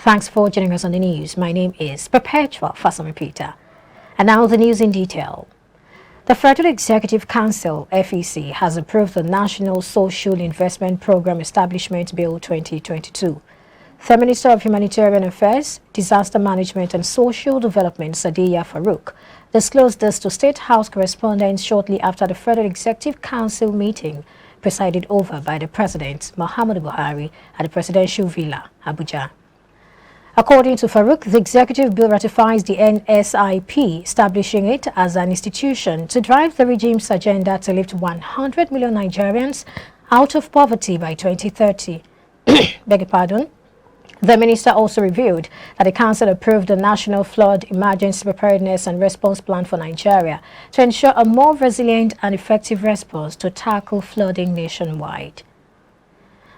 Thanks for joining us on the news. My name is Perpetua Fasami Peter. And now the news in detail. The Federal Executive Council, FEC, has approved the National Social Investment Program Establishment Bill 2022. The Minister of Humanitarian Affairs, Disaster Management and Social Development, Sadiya Farouk, disclosed this to State House correspondents shortly after the Federal Executive Council meeting presided over by the President, Muhammadu Buhari, at the Presidential Villa, Abuja. According to Farouk, the executive bill ratifies the NSIP, establishing it as an institution to drive the regime's agenda to lift 100 million Nigerians out of poverty by 2030. Beg your pardon. The minister also revealed that the council approved the National Flood Emergency Preparedness and Response Plan for Nigeria to ensure a more resilient and effective response to tackle flooding nationwide.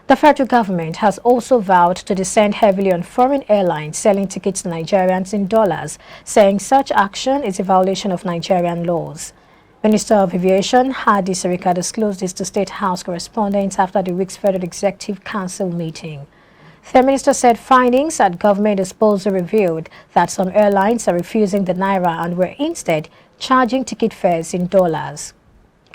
The federal government has also vowed to descend heavily on foreign airlines selling tickets to Nigerians in dollars, saying such action is a violation of Nigerian laws. Minister of Aviation Hadi Sirika disclosed this to State House correspondents after the week's Federal Executive Council meeting. The minister said findings at government disposal revealed that some airlines are refusing the Naira and were instead charging ticket fares in dollars.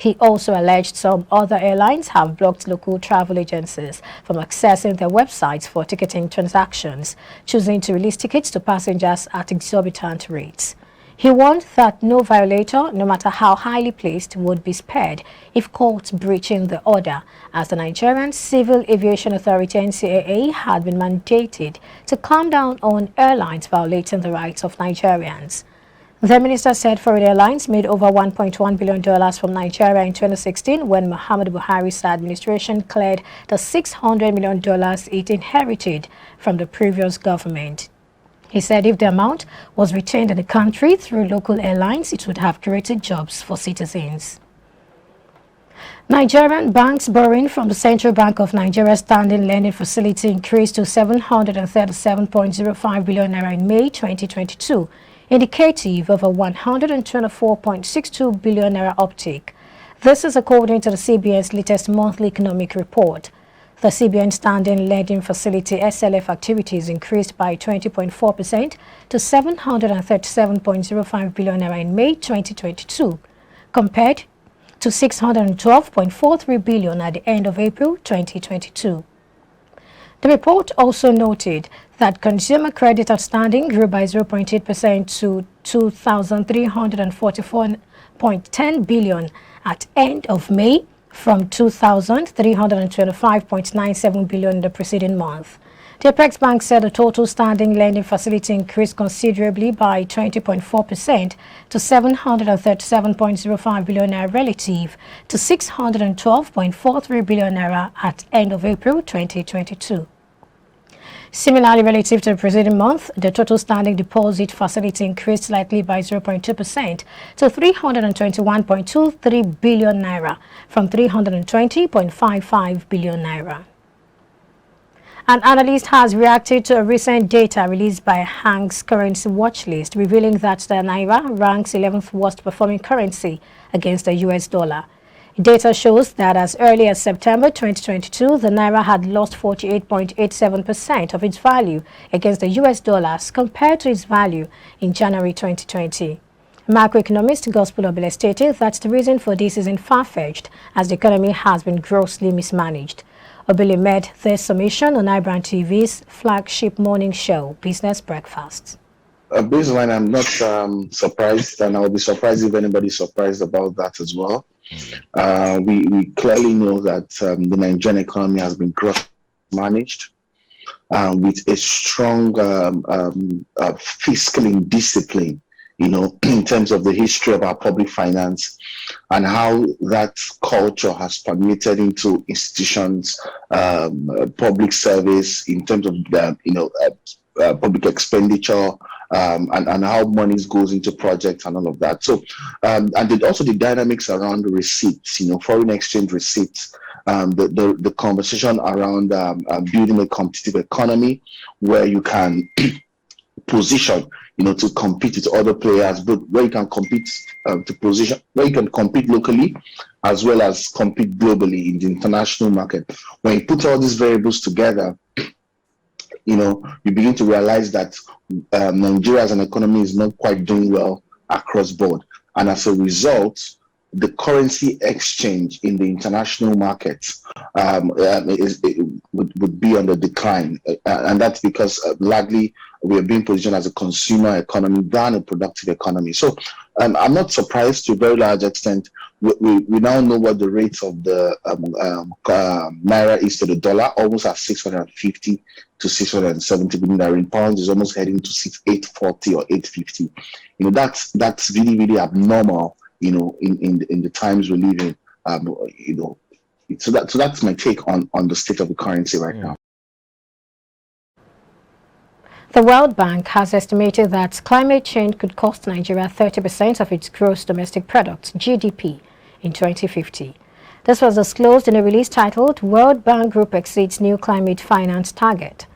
He also alleged some other airlines have blocked local travel agencies from accessing their websites for ticketing transactions, choosing to release tickets to passengers at exorbitant rates. He warned that no violator, no matter how highly placed, would be spared if caught breaching the order, as the Nigerian Civil Aviation Authority (NCAA) had been mandated to clamp down on airlines violating the rights of Nigerians. The minister said foreign airlines made over $1.1 billion from Nigeria in 2016 when Muhammadu Buhari's administration cleared the $600 million it inherited from the previous government. He said if the amount was retained in the country through local airlines, it would have created jobs for citizens. Nigerian banks borrowing from the Central Bank of Nigeria's standing lending facility increased to 737.05 billion naira in May 2022, indicative of a 124.62 billion naira uptick. This is according to the CBN's latest monthly economic report. The CBN standing lending facility SLF activities increased by 20.4% to 737.05 billion naira in May 2022, compared to 612.43 billion at the end of April 2022. The report also noted that consumer credit outstanding grew by 0.8% to 2,344.10 billion at end of May, from 2,325.97 billion in the preceding month. The Apex Bank said the total standing lending facility increased considerably by 20.4% to 737.05 billion naira relative to 612.43 billion naira at end of April 2022. Similarly, relative to the preceding month, the total standing deposit facility increased slightly by 0.2% to 321.23 billion naira from 320.55 billion naira. An analyst has reacted to a recent data released by Hank's currency watch list, revealing that the Naira ranks 11th worst performing currency against the US dollar. Data shows that as early as September 2022, the Naira had lost 48.87% of its value against the US dollars compared to its value in January 2020. Macroeconomist Gospel Obele stated that the reason for this isn't far-fetched, as the economy has been grossly mismanaged. Obele made this summation on IBrandTV's flagship morning show, Business Breakfast. Baseline, I'm not surprised, and I'll be surprised if anybody's surprised about that as well. We clearly know that the Nigerian economy has been grossly managed with a strong fiscal discipline, in terms of the history of our public finance and how that culture has permeated into institutions, public service, in terms of public expenditure, and how money goes into projects and all of that. So, and also the dynamics around receipts, foreign exchange receipts, the conversation around building a competitive economy where you can position, to compete with other players, but where you can compete where you can compete locally as well as compete globally in the international market. When you put all these variables together, you begin to realize that Nigeria as an economy is not quite doing well across board. And as a result, the currency exchange in the international markets would be on the decline. And that's because largely we are being positioned as a consumer economy than a productive economy. So I'm not surprised to a very large extent. We now know what the rate of the Naira is to the dollar, almost at 650 to 670 billion Naira. In pounds is almost heading to 840 or 850. That's really, really abnormal, in the times we live in. So that's my take on the state of the currency right now. The World Bank has estimated that climate change could cost Nigeria 30% of its gross domestic product, GDP, in 2050. This was disclosed in a release titled World Bank Group Exceeds New Climate Finance Target,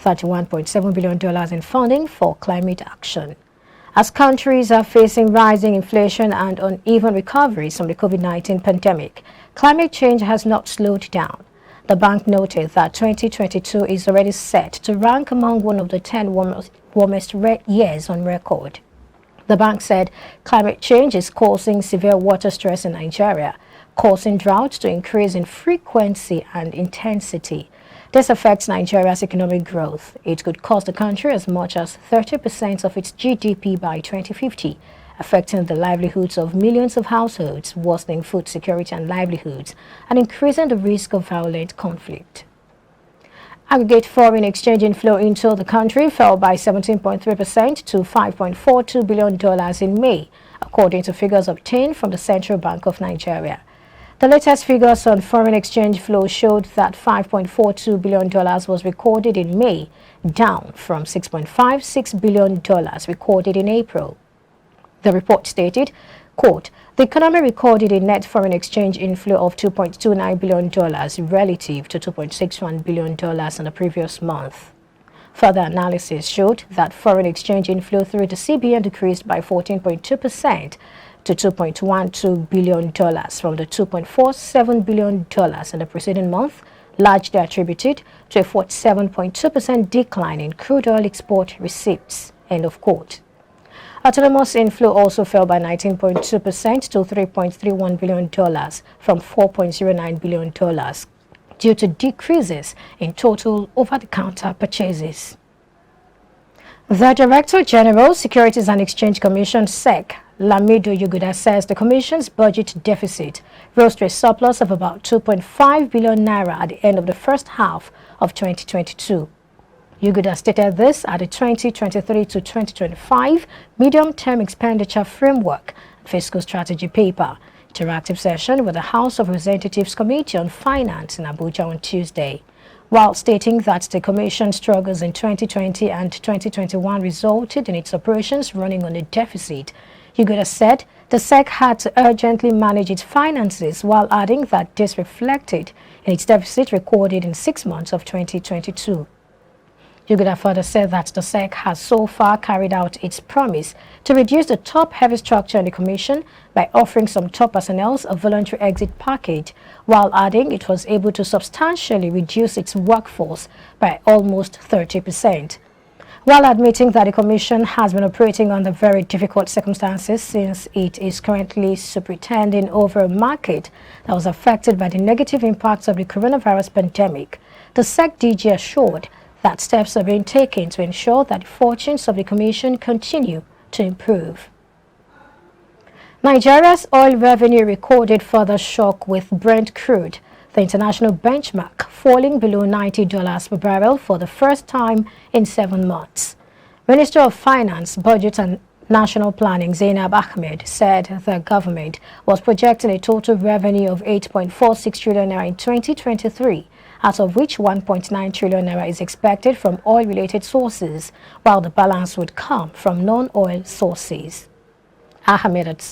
$31.7 billion in funding for climate action. As countries are facing rising inflation and uneven recoveries from the COVID-19 pandemic, climate change has not slowed down. The bank noted that 2022 is already set to rank among one of the 10 warmest years on record. The bank said climate change is causing severe water stress in Nigeria, causing droughts to increase in frequency and intensity. This affects Nigeria's economic growth. It could cost the country as much as 30% of its GDP by 2050, affecting the livelihoods of millions of households, worsening food security and livelihoods, and increasing the risk of violent conflict. Aggregate foreign exchange inflow into the country fell by 17.3% to $5.42 billion in May, according to figures obtained from the Central Bank of Nigeria. The latest figures on foreign exchange flow showed that $5.42 billion was recorded in May, down from $6.56 billion recorded in April. The report stated, quote, the economy recorded a net foreign exchange inflow of $2.29 billion relative to $2.61 billion in the previous month. Further analysis showed that foreign exchange inflow through the CBN decreased by 14.2% to $2.12 billion from the $2.47 billion in the preceding month, largely attributed to a 47.2% decline in crude oil export receipts, end of quote. Autonomous inflow also fell by 19.2% to $3.31 billion from $4.09 billion due to decreases in total over-the-counter purchases. The Director General, Securities and Exchange Commission, SEC, Lamido Yuguda, says the Commission's budget deficit rose to a surplus of about 2.5 billion naira at the end of the first half of 2022. Yuguda stated this at the 2023 to 2025 Medium-Term Expenditure Framework and Fiscal Strategy Paper interactive session with the House of Representatives Committee on Finance in Abuja on Tuesday. While stating that the Commission struggles in 2020 and 2021 resulted in its operations running on a deficit, Yuguda said the SEC had to urgently manage its finances, while adding that this reflected in its deficit recorded in 6 months of 2022. Yuguda further said that the SEC has so far carried out its promise to reduce the top-heavy structure in the Commission by offering some top personnel a voluntary exit package, while adding it was able to substantially reduce its workforce by almost 30%. While admitting that the Commission has been operating under very difficult circumstances since it is currently superintending over a market that was affected by the negative impacts of the coronavirus pandemic, the SEC DG assured that steps are being taken to ensure that the fortunes of the Commission continue to improve. Nigeria's oil revenue recorded further shock with Brent crude, the international benchmark, falling below $90 per barrel for the first time in 7 months. Minister of Finance, Budget and National Planning Zainab Ahmed said the government was projecting a total revenue of 8.46 trillion naira in 2023, out of which 1.9 trillion naira is expected from oil-related sources, while the balance would come from non-oil sources. Ahmed had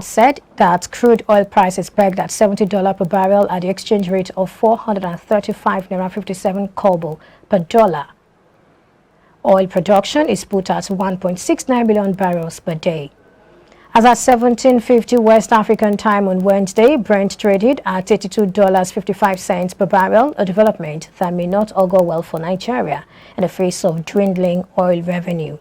said that crude oil price is pegged at $70 per barrel at the exchange rate of 435 naira 57 kobo per dollar. Oil production is put at 1.69 million barrels per day. As at 17:50 West African time on Wednesday, Brent traded at $82.55 per barrel, a development that may not augur well for Nigeria in the face of dwindling oil revenue.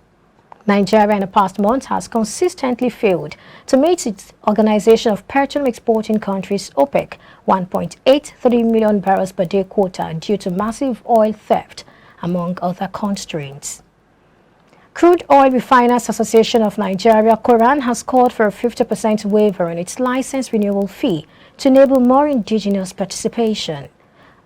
Nigeria in the past month has consistently failed to meet its Organization of Petroleum Exporting Countries OPEC 1.83 million barrels per day quota due to massive oil theft, among other constraints. Crude Oil Refiners Association of Nigeria, Koran, has called for a 50% waiver in its license renewal fee to enable more indigenous participation.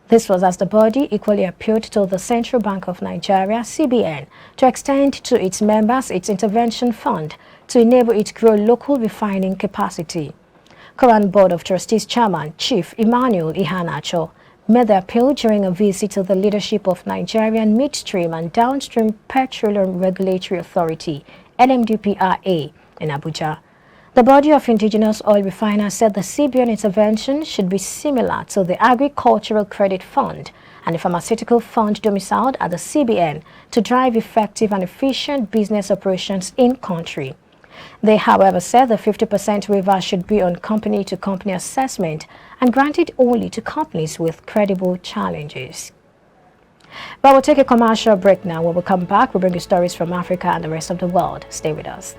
This was as the body equally appealed to the Central Bank of Nigeria, CBN, to extend to its members its intervention fund to enable it grow local refining capacity. Koran Board of Trustees Chairman Chief Emmanuel Ihanacho made the appeal during a visit to the leadership of Nigerian Midstream and Downstream Petroleum Regulatory Authority, NMDPRA, in Abuja. The body of indigenous oil refiners said the CBN intervention should be similar to the Agricultural Credit Fund and the Pharmaceutical Fund domiciled at the CBN to drive effective and efficient business operations in country. They, however, said the 50% waiver should be on company-to-company assessment and granted only to companies with credible challenges. But we'll take a commercial break now. When we come back, we'll bring you stories from Africa and the rest of the world. Stay with us.